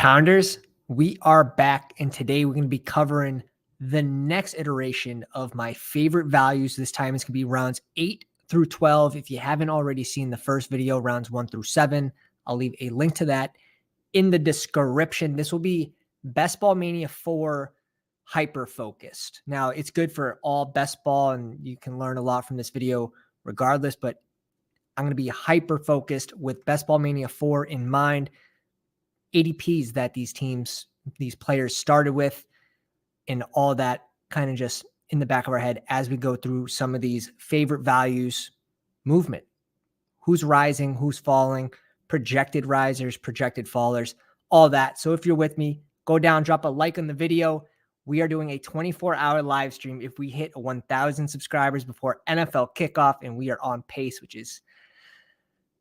Pounders, we are back, and today we're going to be covering the next iteration of my favorite values. This time it's going to be rounds 8 through 12. If you haven't already seen the first video, rounds 1 through 7, I'll leave a link to that in the description. This will be Bestball Mania 4 hyper-focused. Now, it's good for all best ball, and you can learn a lot from this video regardless, but I'm going to be hyper-focused with Bestball Mania 4 in mind. ADPs that these players started with, and all that kind of just in the back of our head as we go through some of these favorite values movement. Who's rising, who's falling, projected risers, projected fallers, all that. So if you're with me, go down, drop a like on the video. We are doing a 24-hour live stream if we hit 1,000 subscribers before NFL kickoff, and we are on pace, which is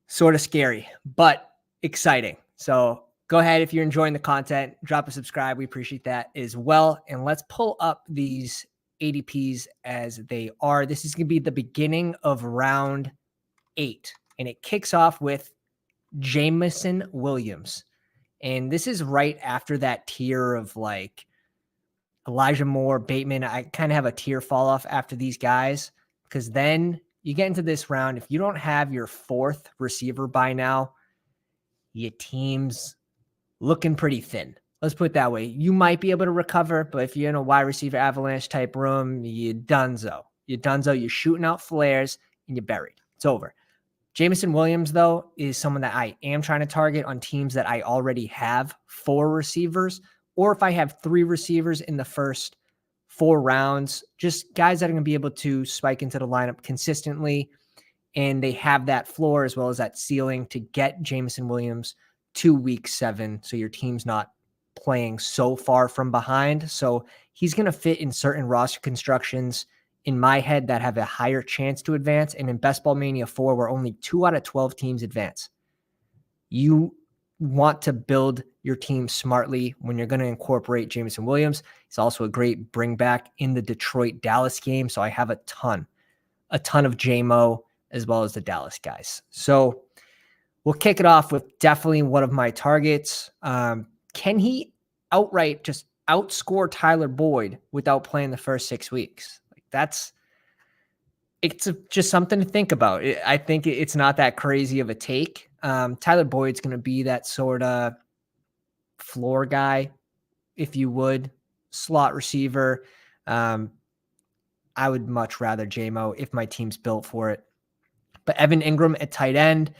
sort of scary, but exciting. So go ahead, if you're enjoying the content, drop a subscribe. We appreciate that as well. And let's pull up these ADPs as they are. This is going to be the beginning of round 8, and it kicks off with Jameson Williams. And this is right after that tier of like Elijah Moore, Bateman. I kind of have a tier fall off after these guys, because then you get into this round. If you don't have your 4th receiver by now, your team's looking pretty thin. Let's put it that way. You might be able to recover, but if you're in a wide receiver avalanche type room, you're donezo. You're shooting out flares and you're buried. It's over. Jameson Williams, though, is someone that I am trying to target on teams that I already have 4 receivers, or if I have 3 receivers in the first 4 rounds, just guys that are going to be able to spike into the lineup consistently, and they have that floor as well as that ceiling to get Jameson Williams to week 7. So your team's not playing so far from behind. So he's going to fit in certain roster constructions in my head that have a higher chance to advance. And in Bestball Mania 4, where only 2 out of 12 teams advance, you want to build your team smartly when you're going to incorporate Jameson Williams. He's also a great bring back in the Detroit-Dallas game. So I have a ton of JMO as well as the Dallas guys. So we'll kick it off with definitely one of my targets. Can he outright just outscore Tyler Boyd without playing the first 6 weeks? It's just something to think about. I think it's not that crazy of a take. Tyler Boyd's going to be that sort of floor guy, if you would, slot receiver. I would much rather JMO if my team's built for it. But Evan Ingram at tight end,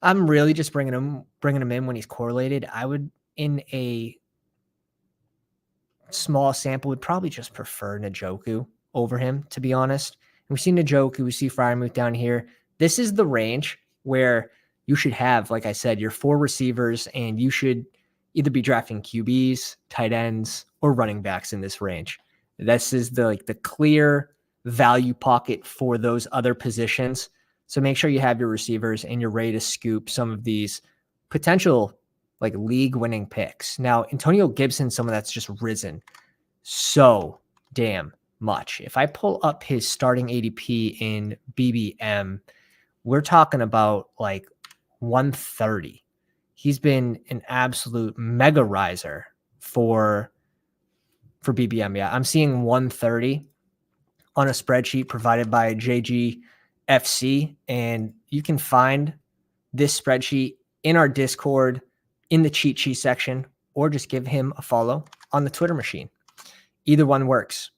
I'm really just bringing him in when he's correlated. I would, in a small sample, would probably just prefer Njoku over him, to be honest. And we see Njoku, we see Freiermuth down here. This is the range where you should have, like I said, your 4 receivers, and you should either be drafting QBs, tight ends, or running backs in this range. This is the clear value pocket for those other positions. So make sure you have your receivers and you're ready to scoop some of these potential league-winning picks. Now, Antonio Gibson, someone that's just risen so damn much. If I pull up his starting ADP in BBM, we're talking about 130. He's been an absolute mega riser for BBM. Yeah, I'm seeing 130 on a spreadsheet provided by JGFC, and you can find this spreadsheet in our Discord in the cheat sheet section, or just give him a follow on the Twitter machine. Either one works.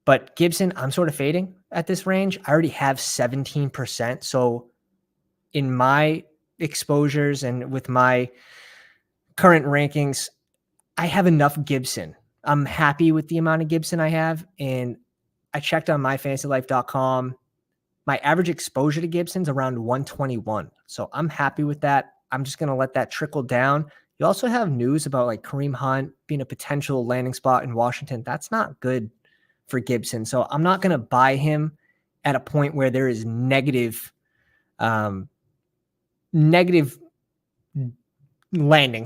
But Gibson, I'm sort of fading at this range. I already have 17%. So in my exposures and with my current rankings, I have enough Gibson. I'm happy with the amount of Gibson I have. And I checked on myfantasylife.com. My average exposure to Gibson's around 121. So I'm happy with that. I'm just going to let that trickle down. You also have news about Kareem Hunt being a potential landing spot in Washington. That's not good for Gibson. So I'm not going to buy him at a point where there is negative landing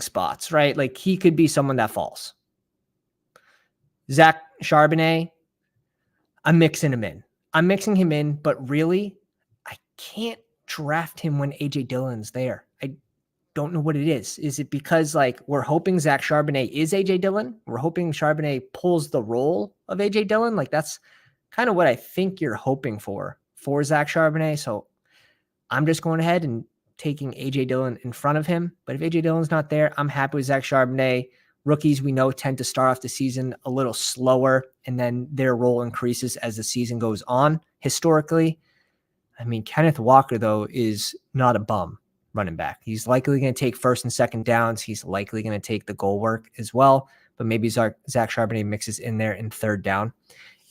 spots, right? He could be someone that falls. Zach Charbonnet, I'm mixing him in, but really, I can't draft him when AJ Dillon's there. don't know what it is. Is it because like we're hoping Zach Charbonnet is AJ Dillon? We're hoping Charbonnet pulls the role of AJ Dillon. Like that's kind of what I think you're hoping for Zach Charbonnet. So I'm just going ahead and taking AJ Dillon in front of him. But if AJ Dillon's not there, I'm happy with Zach Charbonnet. Rookies, we know, tend to start off the season a little slower, and then their role increases as the season goes on historically. I mean, Kenneth Walker, though, is not a bum running back. He's likely going to take first and second downs. He's likely going to take the goal work as well. But maybe Zach Charbonnet mixes in there in third down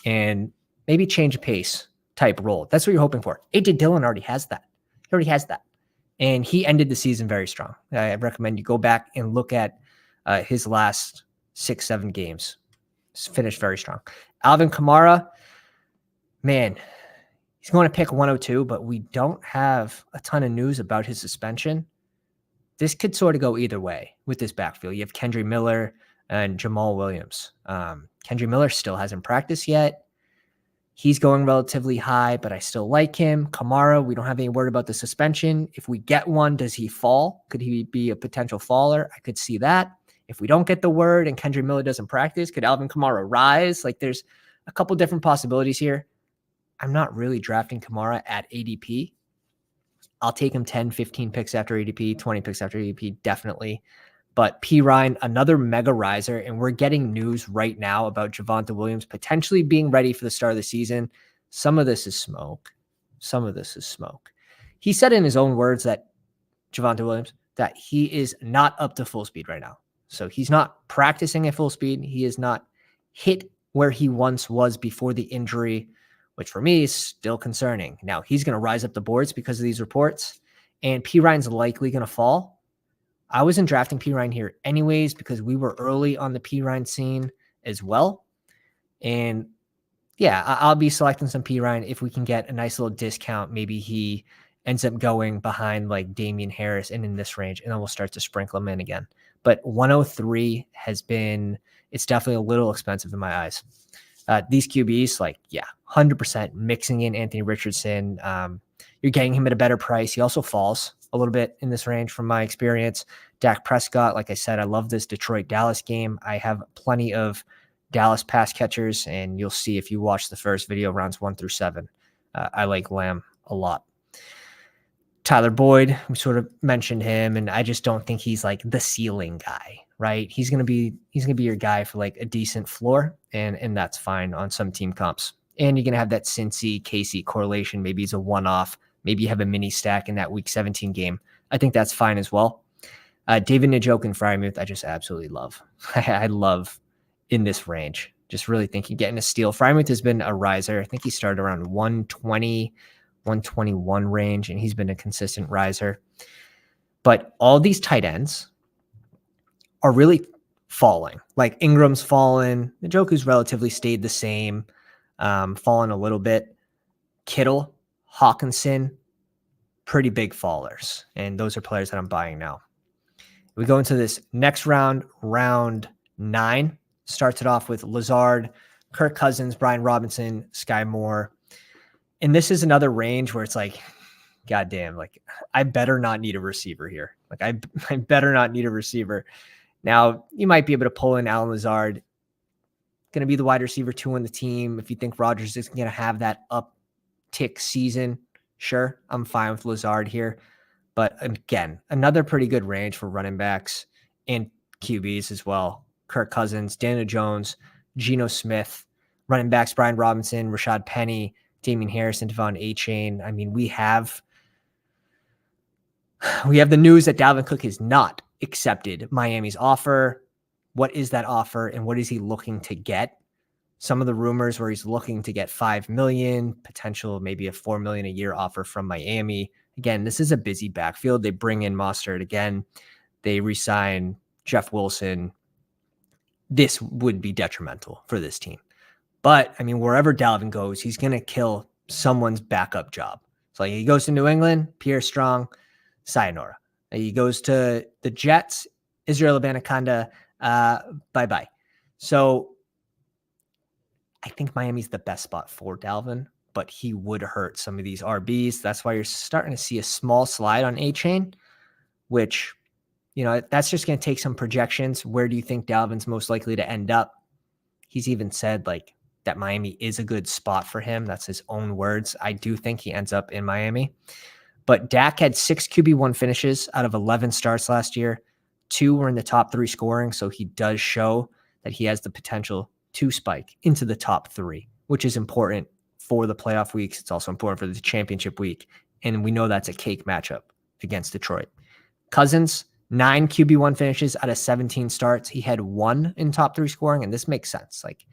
and maybe change of pace type role. That's what you're hoping for. AJ Dillon already has that. He already has that. And he ended the season very strong. I recommend you go back and look at his last 6-7 games. He's finished very strong. Alvin Kamara, man, he's going to pick 102, but we don't have a ton of news about his suspension. This could sort of go either way with this backfield. You have Kendre Miller and Jamal Williams. Kendre Miller still hasn't practiced yet. He's going relatively high, but I still like him. Kamara, we don't have any word about the suspension. If we get one, does he fall? Could he be a potential faller? I could see that. If we don't get the word and Kendre Miller doesn't practice, could Alvin Kamara rise? Like there's a couple different possibilities here. I'm not really drafting Kamara at ADP. I'll take him 10, 15 picks after ADP, 20 picks after ADP, definitely. But P. Ryan, another mega riser, and we're getting news right now about Javonte Williams potentially being ready for the start of the season. Some of this is smoke. Some of this is smoke. He said in his own words that Javonte Williams, that he is not up to full speed right now. So he's not practicing at full speed. He is not hit where he once was before the injury, which for me is still concerning. Now, he's going to rise up the boards because of these reports, and P. Ryan's likely going to fall. I wasn't drafting P. Ryan here anyways because we were early on the P. Ryan scene as well. And yeah, I'll be selecting some P. Ryan if we can get a nice little discount. Maybe he ends up going behind like Damian Harris and in this range, and then we'll start to sprinkle him in again. But 103 it's definitely a little expensive in my eyes. These QBs, 100% mixing in Anthony Richardson. You're getting him at a better price. He also falls a little bit in this range from my experience. Dak Prescott, like I said, I love this Detroit-Dallas game. I have plenty of Dallas pass catchers, and you'll see if you watch the first video, rounds 1 through 7. I like Lamb a lot. Tyler Boyd, we sort of mentioned him, and I just don't think he's like the ceiling guy, right? He's gonna be your guy for like a decent floor, and that's fine on some team comps. And you're gonna have that Cincy KC correlation. Maybe he's a one-off. Maybe you have a mini stack in that week 17 game. I think that's fine as well. David Njoku and Freiermuth, I just absolutely love. I love in this range. Just really think you're getting a steal. Freiermuth has been a riser. I think he started around 120, 121 range, and he's been a consistent riser. But all these tight ends are really falling. Like Ingram's fallen. Njoku's relatively stayed the same, fallen a little bit. Kittle, Hawkinson, pretty big fallers. And those are players that I'm buying now. We go into this next round, round 9. Starts it off with Lazard, Kirk Cousins, Brian Robinson, Sky Moore. And this is another range where it's like, goddamn, like I better not need a receiver here. Like I better not need a receiver. Now, you might be able to pull in Alan Lazard, going to be the wide receiver 2 on the team. If you think Rodgers is going to have that uptick season, sure, I'm fine with Lazard here. But again, another pretty good range for running backs and QBs as well. Kirk Cousins, Daniel Jones, Geno Smith, running backs, Brian Robinson, Rashad Penny, Damian Harris, and Devon A-Chain. I mean, we have the news that Dalvin Cook has not accepted Miami's offer. What is that offer, and what is he looking to get? Some of the rumors where he's looking to get $5 million, potential maybe a $4 million a year offer from Miami. Again, this is a busy backfield. They bring in Mostert again. They re-sign Jeff Wilson. This would be detrimental for this team. But, I mean, wherever Dalvin goes, he's going to kill someone's backup job. So he goes to New England, Pierre Strong, sayonara. He goes to the Jets, Israel Abanikanda, bye-bye. So I think Miami's the best spot for Dalvin, but he would hurt some of these RBs. That's why you're starting to see a small slide on A-Chain, which that's just going to take some projections. Where do you think Dalvin's most likely to end up? He's even said like that Miami is a good spot for him. That's his own words. I do think he ends up in Miami. But Dak had 6 QB1 finishes out of 11 starts last year. 2 were in the top 3 scoring, so he does show that he has the potential to spike into the top 3, which is important for the playoff weeks. It's also important for the championship week, and we know that's a cake matchup against Detroit. Cousins, 9 QB1 finishes out of 17 starts. He had 1 in top 3 scoring, and this makes sense. Like,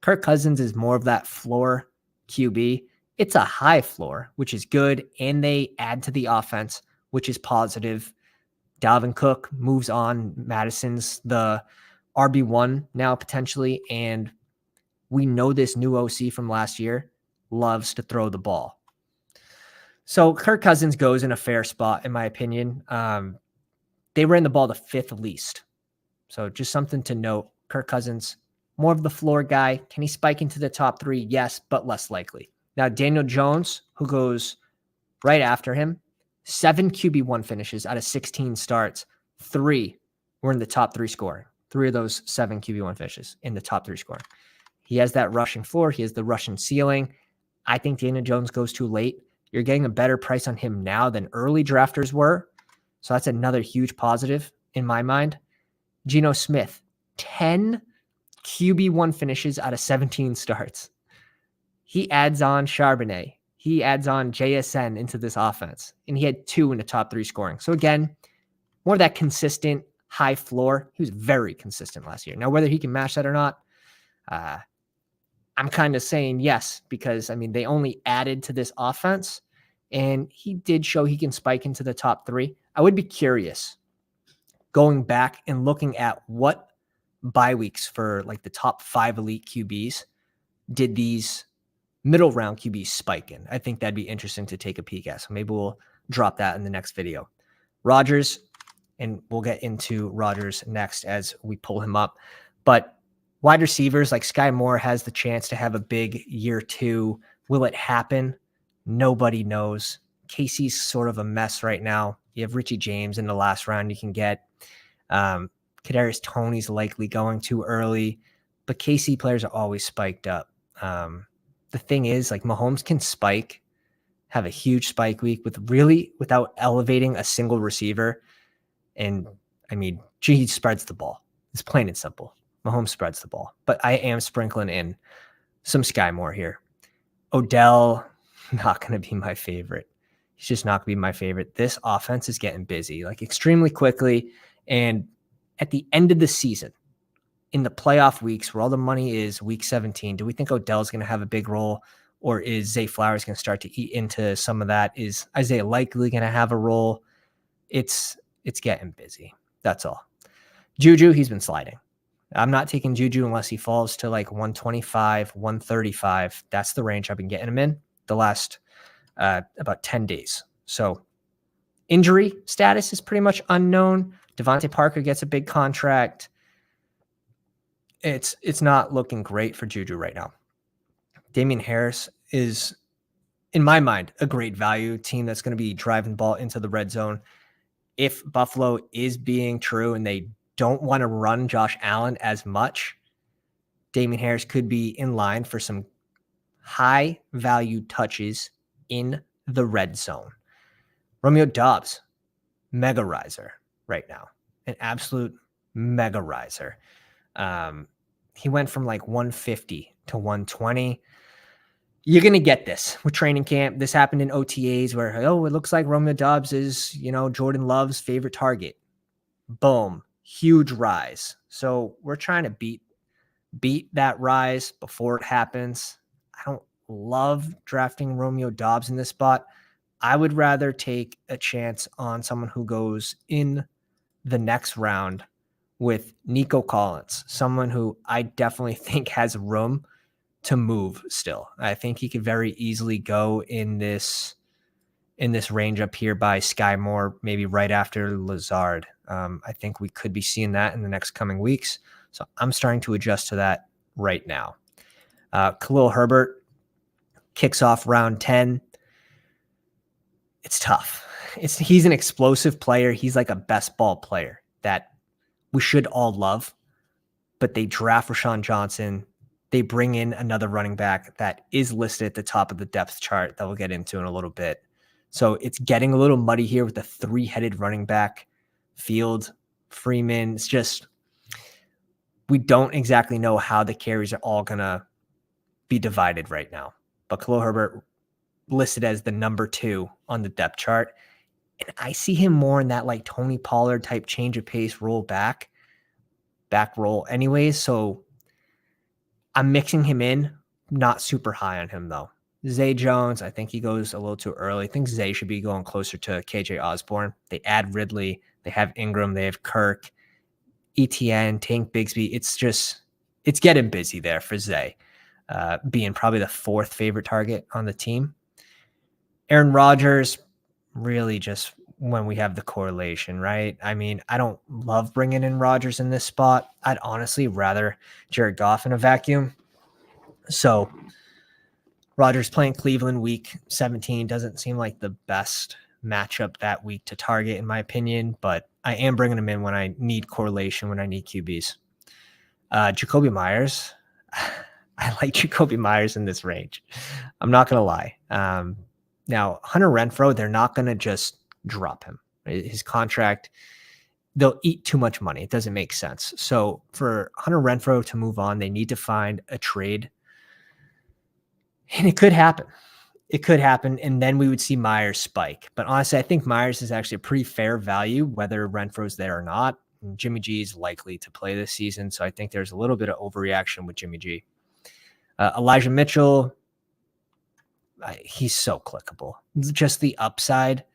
Kirk Cousins is more of that floor QB. It's a high floor, which is good, and they add to the offense, which is positive. Dalvin Cook moves on. Madison's the RB1 now potentially, and we know this new OC from last year loves to throw the ball. So Kirk Cousins goes in a fair spot, in my opinion. They ran the ball the 5th least. So just something to note. Kirk Cousins, more of the floor guy. Can he spike into the top 3? Yes, but less likely. Now, Daniel Jones, who goes right after him, 7 QB1 finishes out of 16 starts. 3 were in the top 3 scoring. 3 of those 7 QB1 finishes in the top 3 scoring. He has that rushing floor. He has the rushing ceiling. I think Daniel Jones goes too late. You're getting a better price on him now than early drafters were. So that's another huge positive in my mind. Geno Smith, 10 QB1 finishes out of 17 starts. He adds on Charbonnet. He adds on JSN into this offense. And he had 2 in the top 3 scoring. So again, more of that consistent high floor. He was very consistent last year. Now, whether he can match that or not, I'm kind of saying yes, because, I mean, they only added to this offense, and he did show he can spike into the top 3. I would be curious going back and looking at what bye weeks for like the top 5 elite QBs did these middle round QBs spike in. I think that'd be interesting to take a peek at. So maybe we'll drop that in the next video. Rodgers, and we'll get into Rodgers next as we pull him up. But wide receivers like Sky Moore has the chance to have a big year 2. Will it happen? Nobody knows. Casey's sort of a mess right now. You have Richie James in the last round you can get. Kadarius Toney's likely going too early, but KC players are always spiked up. The thing is, like, Mahomes can spike, have a huge spike week without elevating a single receiver. And I mean, he spreads the ball. It's plain and simple. Mahomes spreads the ball, but I am sprinkling in some Sky Moore here. Odell, not going to be my favorite. He's just not going to be my favorite. This offense is getting busy, like, extremely quickly. And at the end of the season, in the playoff weeks where all the money is week 17, do we think Odell's going to have a big role, or is Zay Flowers going to start to eat into some of that? Is Isaiah likely going to have a role? It's getting busy. That's all. Juju, he's been sliding. I'm not taking Juju unless he falls to like 125, 135. That's the range I've been getting him in the last about 10 days. So injury status is pretty much unknown. Devontae Parker gets a big contract. It's not looking great for Juju right now. Damian Harris is, in my mind, a great value team that's going to be driving the ball into the red zone. If Buffalo is being true and they don't want to run Josh Allen as much, Damian Harris could be in line for some high value touches in the red zone. Romeo Doubs, mega riser right now, an absolute mega riser. He went from like 150 to 120. You're going to get this with training camp. This happened in OTAs where, it looks like Romeo Doubs is, Jordan Love's favorite target. Boom. Huge rise. So we're trying to beat that rise before it happens. I don't love drafting Romeo Doubs in this spot. I would rather take a chance on someone who goes in the next round with Nico Collins, someone who I definitely think has room to move still. I think he could very easily go in this range up here by Sky Moore, maybe right after Lazard. I think we could be seeing that in the next coming weeks. So I'm starting to adjust to that right now. Khalil Herbert kicks off round 10. It's tough. He's an explosive player. He's like a best ball player. that we should all love, but they draft Rashawn Johnson. They bring in another running back that is listed at the top of the depth chart that we'll get into in a little bit. So it's getting a little muddy here with the 3-headed running back field. Freeman, it's just, we don't exactly know how the carries are all going to be divided right now. But Khalil Herbert listed as the number 2 on the depth chart. And I see him more in that like Tony Pollard type change of pace, back roll anyways. So I'm mixing him in, not super high on him though. Zay Jones, I think he goes a little too early. I think Zay should be going closer to KJ Osborne. They add Ridley. They have Ingram. They have Kirk, ETN, Tank Bigsby. It's getting busy there for Zay, being probably the 4th favorite target on the team. Aaron Rodgers, really just when we have the correlation, right? I mean, I don't love bringing in Rodgers in this spot. I'd honestly rather Jared Goff in a vacuum. So Rodgers playing Cleveland week 17 doesn't seem like the best matchup that week to target, in my opinion, but I am bringing him in when I need correlation, when I need QBs. Jacoby Myers. I like Jacoby Myers in this range. I'm not going to lie. Now, Hunter Renfrow, they're not going to just drop him. His contract, they'll eat too much money. It doesn't make sense. So for Hunter Renfrow to move on, they need to find a trade. And it could happen. It could happen, and then we would see Myers spike. But honestly, I think Myers is actually a pretty fair value, whether Renfro's there or not. And Jimmy G is likely to play this season, so I think there's a little bit of overreaction with Jimmy G. Elijah Mitchell, he's so clickable. Just the upside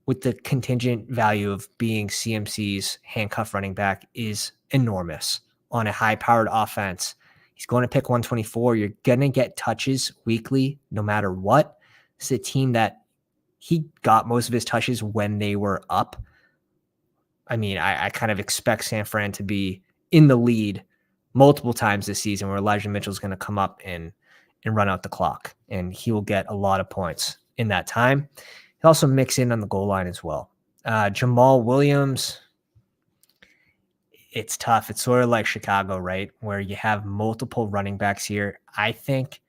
with the contingent value of being CMC's handcuff running back is enormous on a high-powered offense. He's going to pick 124. You're going to get touches weekly no matter what. It's a team that he got most of his touches when they were up. I mean, I kind of expect San Fran to be in the lead multiple times this season where Elijah Mitchell's going to come up and run out the clock, and he will get a lot of points in that time. He'll also mix in on the goal line as well. Jamal Williams, it's tough. It's sort of like Chicago, right? Where you have multiple running backs here. I think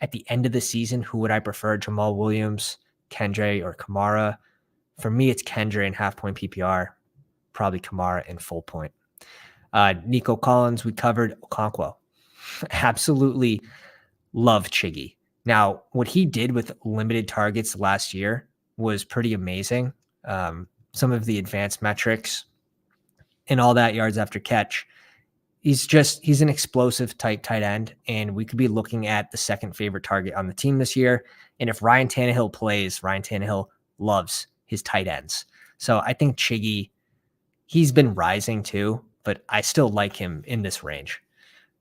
at the end of the season, who would I prefer? Jamal Williams, Kendre, or Kamara? For me, it's Kendre in half-point PPR, probably Kamara in full point. Nico Collins, we covered. Okonkwo. Absolutely love Chiggy. Now, what he did with limited targets last year was pretty amazing. Some of the advanced metrics and all that, yards after catch. He's an explosive type tight end, and we could be looking at the 2nd favorite target on the team this year. And if Ryan Tannehill plays, Ryan Tannehill loves his tight ends. So I think Chiggy, he's been rising too, but I still like him in this range.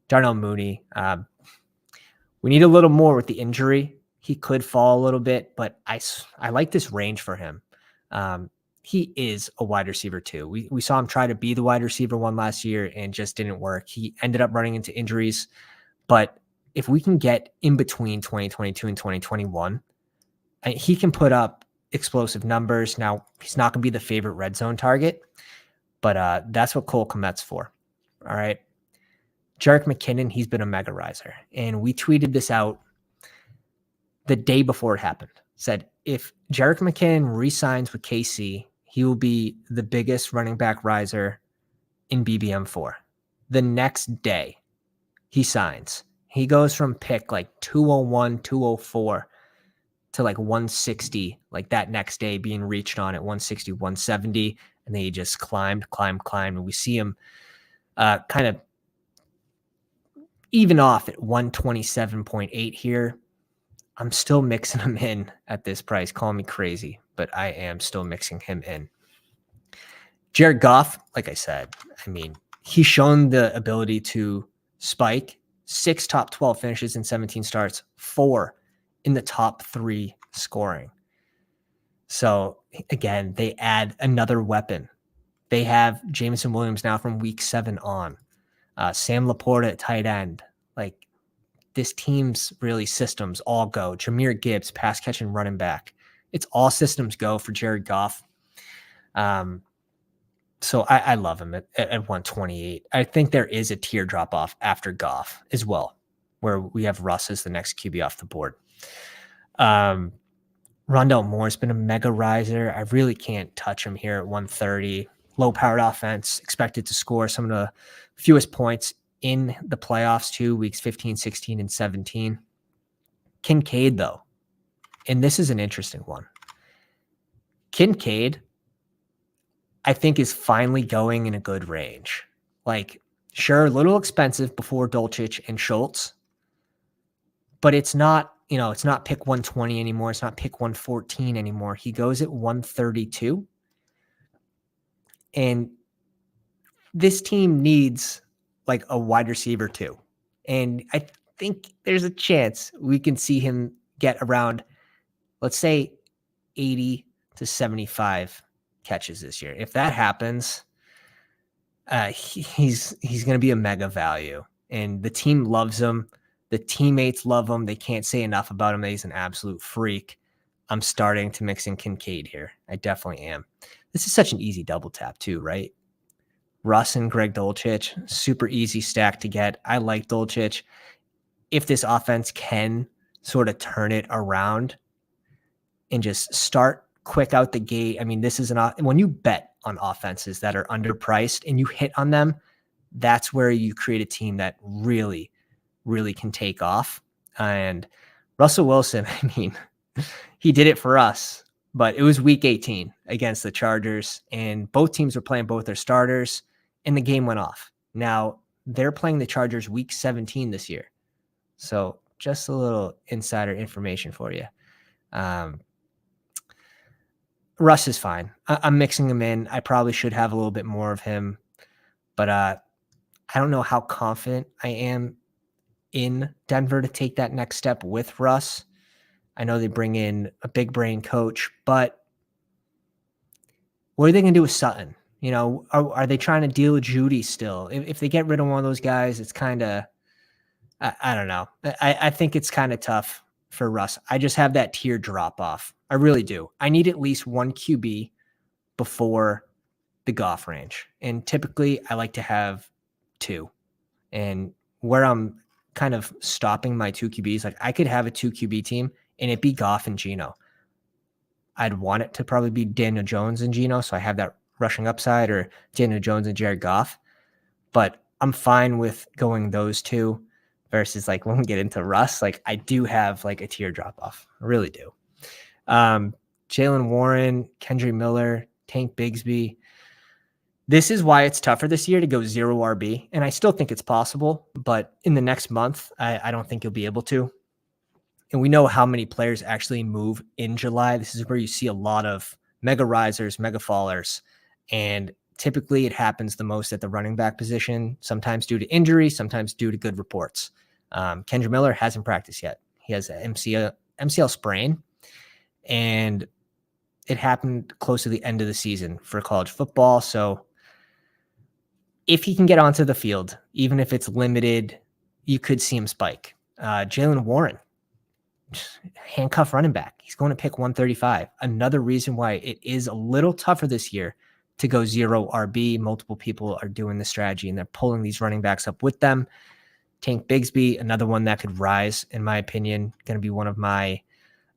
Darnell Mooney, we need a little more with the injury. He could fall a little bit, but I like this range for him. He is a wide receiver too. We saw him try to be the wide receiver 1 last year and just didn't work. He ended up running into injuries, but if we can get in between 2022 and 2021, he can put up explosive numbers. Now, he's not going to be the favorite red zone target, but that's what Cole Kmet's for. All right. Jerick McKinnon, he's been a mega riser. And we tweeted this out the day before it happened. Said, if Jerick McKinnon re-signs with KC, he will be the biggest running back riser in BBM4. The next day, he signs. He goes from pick like 201, 204 to like 160, like that next day being reached on at 160, 170. And then he just climbed. And we see him kind of even off at 127.8 here. I'm still mixing him in at this price. Call me crazy, but I am still mixing him in. Jared Goff, like I said, I mean, he's shown the ability to spike. 6 top 12 finishes in 17 starts, 4 in the top 3 scoring. So again, they add another weapon. They have Jameson Williams now from week 7 on. Sam Laporta at tight end. Like, this team's really systems all go. Jahmyr Gibbs, pass catch and running back. It's all systems go for Jared Goff. So I love him at 128. I think there is a tier drop off after Goff as well, where we have Russ as the next QB off the board. Rondell Moore's been a mega riser. I really can't touch him here at 130. Low powered offense, expected to score some of the fewest points in the playoffs too, weeks 15, 16, and 17. Kincaid, though, and this is an interesting one. Kincaid, I think, is finally going in a good range. Like, sure, a little expensive before Dulcich and Schultz, but it's not, it's not pick 120 anymore. It's not pick 114 anymore. He goes at 132. And this team needs like a wide receiver too. And I think there's a chance we can see him get around, let's say, 80 to 75 catches this year. If that happens, he's going to be a mega value, and the team loves him. The teammates love him. They can't say enough about him that he's an absolute freak. I'm starting to mix in Kincaid here. I definitely am. This is such an easy double tap too, right? Russ and Greg Dulcich, super easy stack to get. I like Dulcich. If this offense can sort of turn it around and just start quick out the gate. I mean, this is when you bet on offenses that are underpriced and you hit on them, that's where you create a team that really, really can take off. And Russell Wilson, I mean, he did it for us, but it was week 18 against the Chargers, and both teams were playing both their starters, and the game went off. Now, they're playing the Chargers week 17 this year. So just a little insider information for you. Russ is fine. I'm mixing him in. I probably should have a little bit more of him, but I don't know how confident I am in Denver to take that next step with Russ. I know they bring in a big brain coach, but what are they going to do with Sutton? Are they trying to deal with Judy still? If they get rid of one of those guys, it's kind of, I don't know. I think it's kind of tough for Russ. I just have that tier drop off. I really do. I need at least one QB before the Goff range. And typically I like to have two. And where I'm kind of stopping my two QBs, like I could have a 2 QB team and it be Goff and Geno. I'd want it to probably be Daniel Jones and Geno, so I have that rushing upside, or Daniel Jones and Jared Goff. But I'm fine with going those two versus like when we get into Russ, like I do have like a tier drop off. I really do. Jalen Warren, Kendry Miller, Tank Bigsby. This is why it's tougher this year to go 0 RB. And I still think it's possible, but in the next month, I don't think you'll be able to. And we know how many players actually move in July. This is where you see a lot of mega risers, mega fallers. And typically it happens the most at the running back position, sometimes due to injury, sometimes due to good reports. Kendra Miller hasn't practiced yet. He has an MCL sprain, and it happened close to the end of the season for college football. So if he can get onto the field, even if it's limited, you could see him spike. Jalen Warren, handcuff running back. He's going to pick 135. Another reason why it is a little tougher this year to go 0 RB. Multiple people are doing the strategy and they're pulling these running backs up with them. Tank Bigsby, another one that could rise, in my opinion, going to be one of my,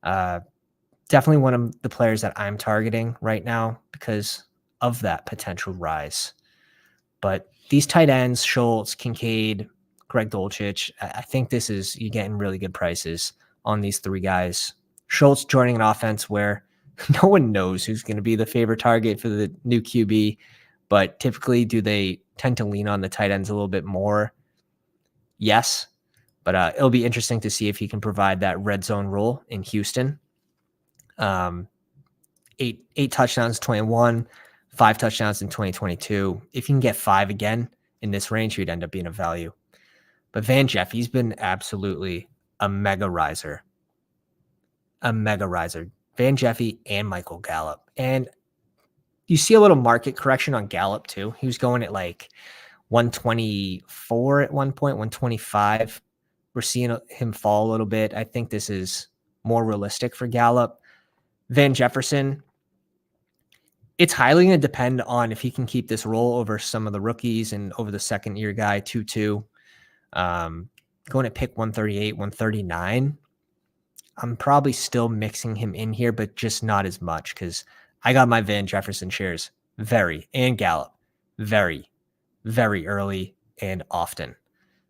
definitely one of the players that I'm targeting right now because of that potential rise. But these tight ends, Schultz, Kincaid, Greg Dulcich, I think you're getting really good prices on these three guys. Schultz joining an offense where no one knows who's going to be the favorite target for the new QB, but typically do they tend to lean on the tight ends a little bit more? Yes, but it'll be interesting to see if he can provide that red zone role in Houston. 8 touchdowns, 21, 5 touchdowns in 2022. If you can get 5 again in this range, he'd end up being a value. But Van Jeffy's been absolutely a mega riser. Van Jeffy and Michael Gallup. And you see a little market correction on Gallup too. He was going at like 124 at one point, 125. We're seeing him fall a little bit. I think this is more realistic for Gallup. Van Jefferson, It's highly going to depend on if he can keep this roll over some of the rookies and over the second-year guy, 2-2. Going at pick 138, 139, I'm probably still mixing him in here, but just not as much because I got my Van Jefferson shares and Gallup very, very early and often.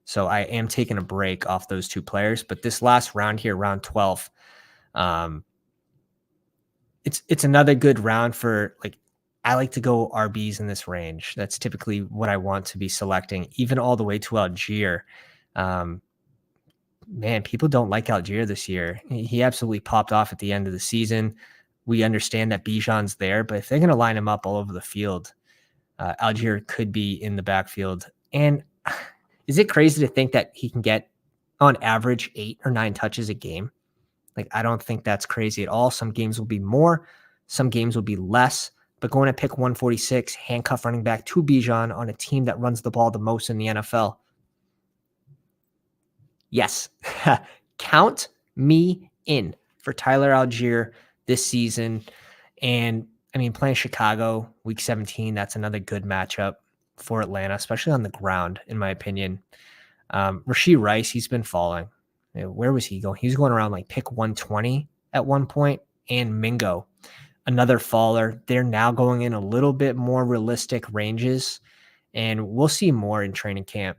So I am taking a break off those two players. But this last round here, round 12, it's another good round for, like, I like to go RBs in this range. That's typically what I want to be selecting, even all the way to Algier. Man, people don't like Algier this year. He absolutely popped off at the end of the season. We understand that Bijan's there, but if they're going to line him up all over the field, Algier could be in the backfield. And is it crazy to think that he can get on average 8 or 9 touches a game? Like, I don't think that's crazy at all. Some games will be more, some games will be less. But going to pick 146, handcuff running back to Bijan on a team that runs the ball the most in the NFL. Yes, count me in for Tyler Algier this season. And I mean, playing Chicago week 17, that's another good matchup for Atlanta, especially on the ground, in my opinion. Rashee Rice, he's been falling. Where was he going? He was going around like pick 120 at one point. And Mingo, another faller. They're now going in a little bit more realistic ranges, and we'll see more in training camp.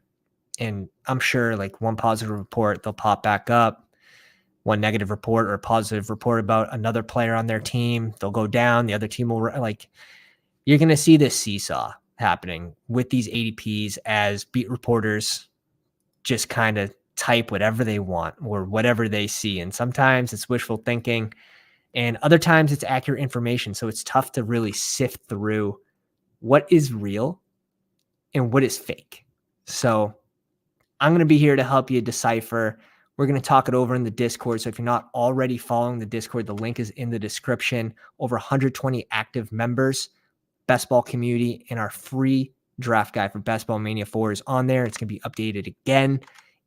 And I'm sure, like, one positive report, they'll pop back up. One negative report or a positive report about another player on their team, they'll go down. The other team will, like, you're going to see this seesaw happening with these ADPs as beat reporters just kind of type whatever they want or whatever they see. And sometimes it's wishful thinking, and other times it's accurate information. So it's tough to really sift through what is real and what is fake. So I'm going to be here to help you decipher. We're going to talk it over in the Discord. So if you're not already following the Discord, the link is in the description. Over 120 active members, Bestball community, and our free draft guide for Bestball Mania 4 is on there. It's going to be updated again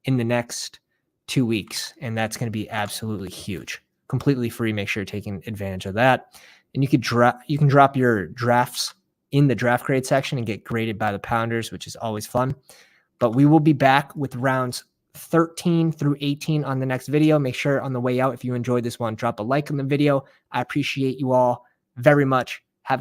in the next 2 weeks, and that's going to be absolutely huge. Completely free. Make sure you're taking advantage of that. And you can drop your drafts in the draft grade section and get graded by the Pounders, which is always fun. But we will be back with rounds 13 through 18 on the next video. Make sure on the way out, if you enjoyed this one, drop a like on the video. I appreciate you all very much.